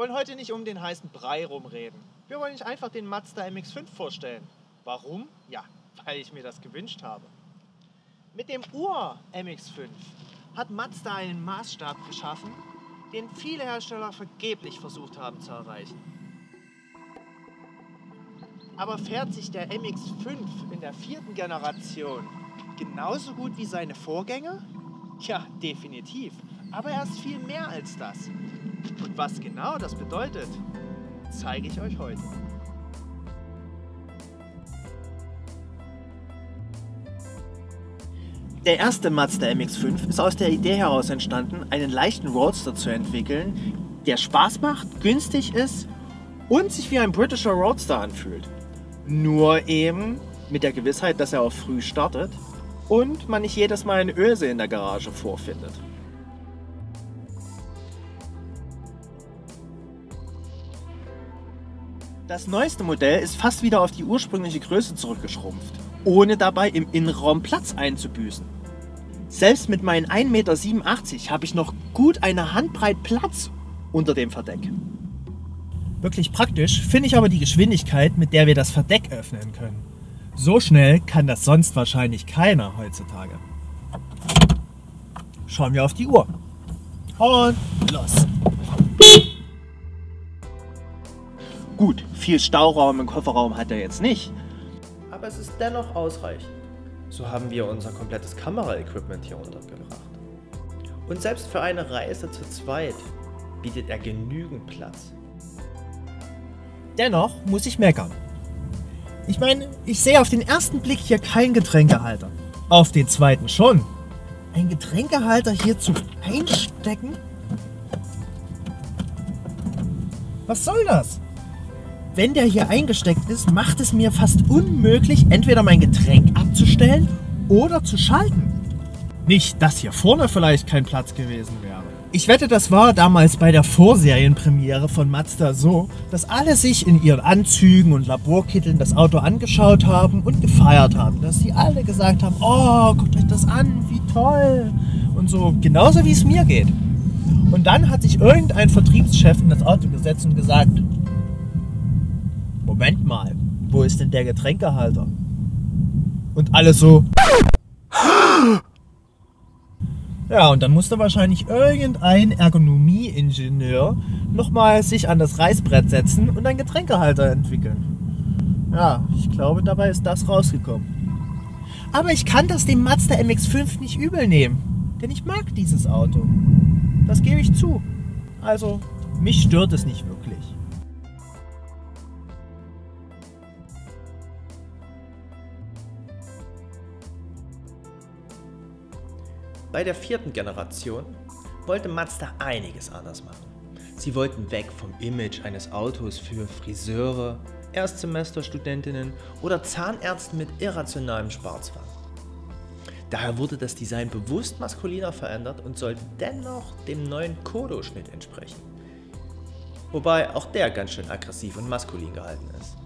wollen heute nicht um den heißen Brei rumreden. Wir wollen euch einfach den Mazda MX-5 vorstellen. Warum? Ja, weil ich mir das gewünscht habe. Mit dem Ur-MX-5 hat Mazda einen Maßstab geschaffen, den viele Hersteller vergeblich versucht haben zu erreichen. Aber fährt sich der MX-5 in der 4. Generation genauso gut wie seine Vorgänger? Ja, definitiv. Aber er ist viel mehr als das. Und was genau das bedeutet, zeige ich euch heute. Der erste Mazda MX-5 ist aus der Idee heraus entstanden, einen leichten Roadster zu entwickeln, der Spaß macht, günstig ist und sich wie ein britischer Roadster anfühlt. Nur eben mit der Gewissheit, dass er auch früh startet und man nicht jedes Mal ein Öse in der Garage vorfindet. Das neueste Modell ist fast wieder auf die ursprüngliche Größe zurückgeschrumpft, ohne dabei im Innenraum Platz einzubüßen. Selbst mit meinen 1,87 Meter habe ich noch gut eine Handbreit Platz unter dem Verdeck. Wirklich praktisch finde ich aber die Geschwindigkeit, mit der wir das Verdeck öffnen können. So schnell kann das sonst wahrscheinlich keiner heutzutage. Schauen wir auf die Uhr. Und los! Gut, viel Stauraum im Kofferraum hat er jetzt nicht. Aber es ist dennoch ausreichend. So haben wir unser komplettes Kameraequipment hier untergebracht. Und selbst für eine Reise zu zweit bietet er genügend Platz. Dennoch muss ich meckern. Ich meine, ich sehe auf den ersten Blick hier keinen Getränkehalter. Auf den zweiten schon. Ein Getränkehalter hier zum Einstecken? Was soll das? Wenn der hier eingesteckt ist, macht es mir fast unmöglich, entweder mein Getränk abzustellen oder zu schalten. Nicht, dass hier vorne vielleicht kein Platz gewesen wäre. Ich wette, das war damals bei der Vorserienpremiere von Mazda so, dass alle sich in ihren Anzügen und Laborkitteln das Auto angeschaut haben und gefeiert haben. Dass sie alle gesagt haben, oh, guckt euch das an, wie toll. Und so, genauso wie es mir geht. Und dann hat sich irgendein Vertriebschef in das Auto gesetzt und gesagt, Moment mal, wo ist denn der Getränkehalter? Und alle so. Ja, und dann musste wahrscheinlich irgendein Ergonomie-Ingenieur nochmal sich an das Reißbrett setzen und einen Getränkehalter entwickeln. Ja, ich glaube, dabei ist das rausgekommen. Aber ich kann das dem Mazda MX-5 nicht übel nehmen, denn ich mag dieses Auto. Das gebe ich zu. Also, mich stört es nicht wirklich. Bei der 4. Generation wollte Mazda einiges anders machen. Sie wollten weg vom Image eines Autos für Friseure, Erstsemesterstudentinnen oder Zahnärzte mit irrationalem Sparzwang. Daher wurde das Design bewusst maskuliner verändert und sollte dennoch dem neuen Kodo-Schnitt entsprechen. Wobei auch der ganz schön aggressiv und maskulin gehalten ist.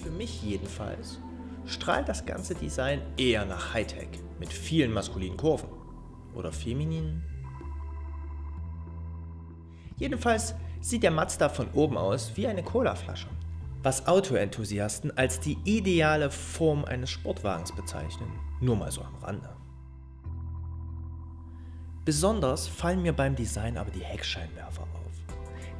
Für mich jedenfalls strahlt das ganze Design eher nach Hightech mit vielen maskulinen Kurven oder femininen. Jedenfalls sieht der Mazda von oben aus wie eine Colaflasche, was Autoenthusiasten als die ideale Form eines Sportwagens bezeichnen, nur mal so am Rande. Besonders fallen mir beim Design aber die Heckscheinwerfer auf.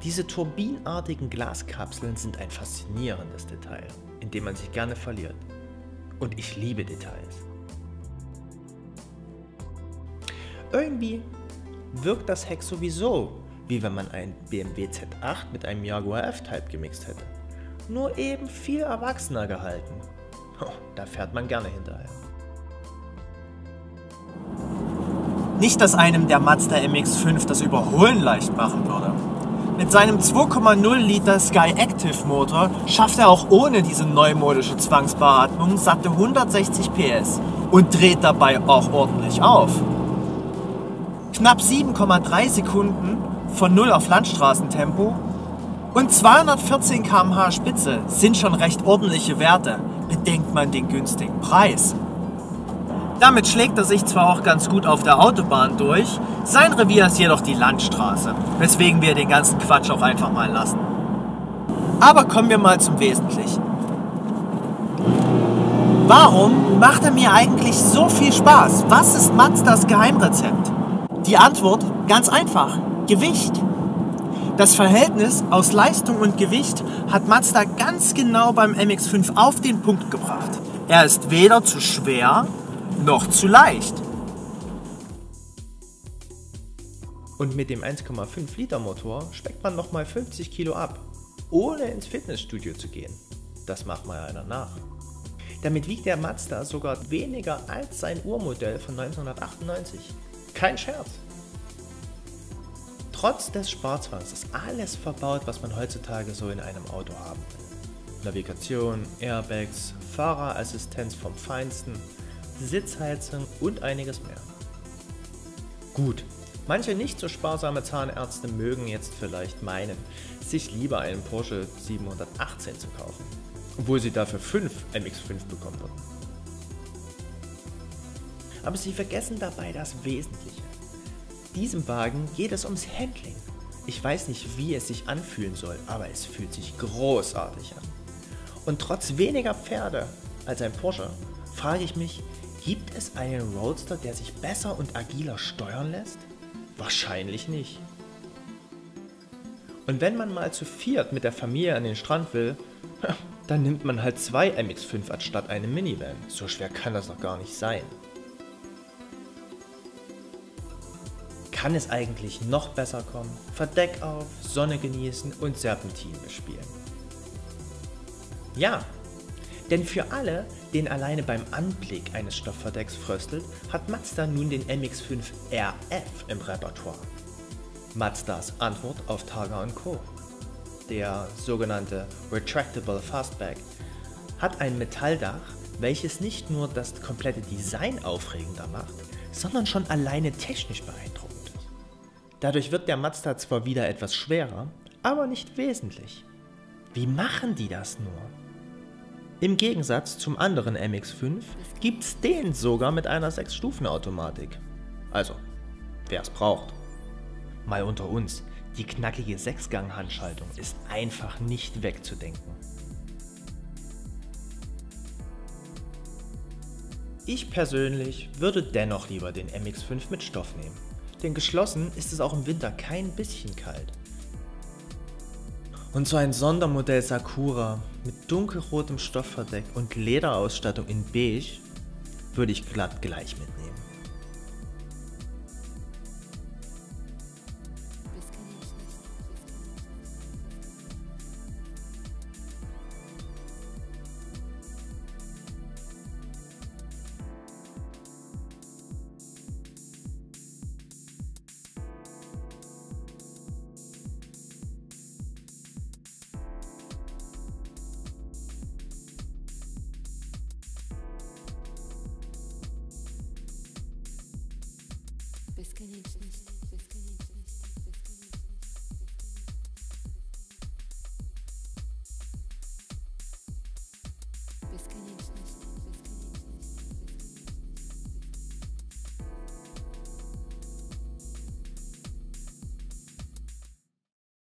Diese turbinartigen Glaskapseln sind ein faszinierendes Detail, in dem man sich gerne verliert. Und ich liebe Details. Irgendwie wirkt das Heck sowieso, wie wenn man einen BMW Z8 mit einem Jaguar F-Type gemixt hätte. Nur eben viel erwachsener gehalten. Oh, da fährt man gerne hinterher. Nicht, dass einem der Mazda MX-5 das Überholen leicht machen würde. Mit seinem 2,0 Liter Sky Active Motor schafft er auch ohne diese neumodische Zwangsbeatmung satte 160 PS und dreht dabei auch ordentlich auf. Knapp 7,3 Sekunden von 0 auf Landstraßentempo und 214 km/h Spitze sind schon recht ordentliche Werte, bedenkt man den günstigen Preis. Damit schlägt er sich zwar auch ganz gut auf der Autobahn durch, sein Revier ist jedoch die Landstraße, weswegen wir den ganzen Quatsch auch einfach mal lassen. Aber kommen wir mal zum Wesentlichen. Warum macht er mir eigentlich so viel Spaß? Was ist Mazdas Geheimrezept? Die Antwort ganz einfach: Gewicht. Das Verhältnis aus Leistung und Gewicht hat Mazda ganz genau beim MX-5 auf den Punkt gebracht. Er ist weder zu schwer noch zu leicht. Und mit dem 1,5 Liter Motor speckt man nochmal 50 Kilo ab, ohne ins Fitnessstudio zu gehen. Das macht mal einer nach. Damit wiegt der Mazda sogar weniger als sein Urmodell von 1998. Kein Scherz. Trotz des Sparzwangs ist alles verbaut, was man heutzutage so in einem Auto haben will. Navigation, Airbags, Fahrerassistenz vom Feinsten, Sitzheizung und einiges mehr. Gut, manche nicht so sparsame Zahnärzte mögen jetzt vielleicht meinen, sich lieber einen Porsche 718 zu kaufen, obwohl sie dafür 5 MX-5 bekommen würden. Aber sie vergessen dabei das Wesentliche. Diesem Wagen geht es ums Handling. Ich weiß nicht, wie es sich anfühlen soll, aber es fühlt sich großartig an. Und trotz weniger Pferde als ein Porsche, frage ich mich, gibt es einen Roadster, der sich besser und agiler steuern lässt? Wahrscheinlich nicht. Und wenn man mal zu viert mit der Familie an den Strand will, dann nimmt man halt 2 MX-5 anstatt einem Minivan. So schwer kann das doch gar nicht sein. Kann es eigentlich noch besser kommen? Verdeck auf, Sonne genießen und Serpentin bespielen. Ja, denn für alle, denen alleine beim Anblick eines Stoffverdecks fröstelt, hat Mazda nun den MX-5 RF im Repertoire. Mazdas Antwort auf Targa & Co. Der sogenannte Retractable Fastback hat ein Metalldach, welches nicht nur das komplette Design aufregender macht, sondern schon alleine technisch beeindruckend ist. Dadurch wird der Mazda zwar wieder etwas schwerer, aber nicht wesentlich. Wie machen die das nur? Im Gegensatz zum anderen MX-5 gibt's den sogar mit einer 6-Stufen-Automatik. Also, wer es braucht. Mal unter uns, die knackige 6-Gang-Handschaltung ist einfach nicht wegzudenken. Ich persönlich würde dennoch lieber den MX-5 mit Stoff nehmen. Denn geschlossen ist es auch im Winter kein bisschen kalt. Und so ein Sondermodell Sakura mit dunkelrotem Stoffverdeck und Lederausstattung in beige würde ich glatt gleich mitnehmen. Beskonieczność.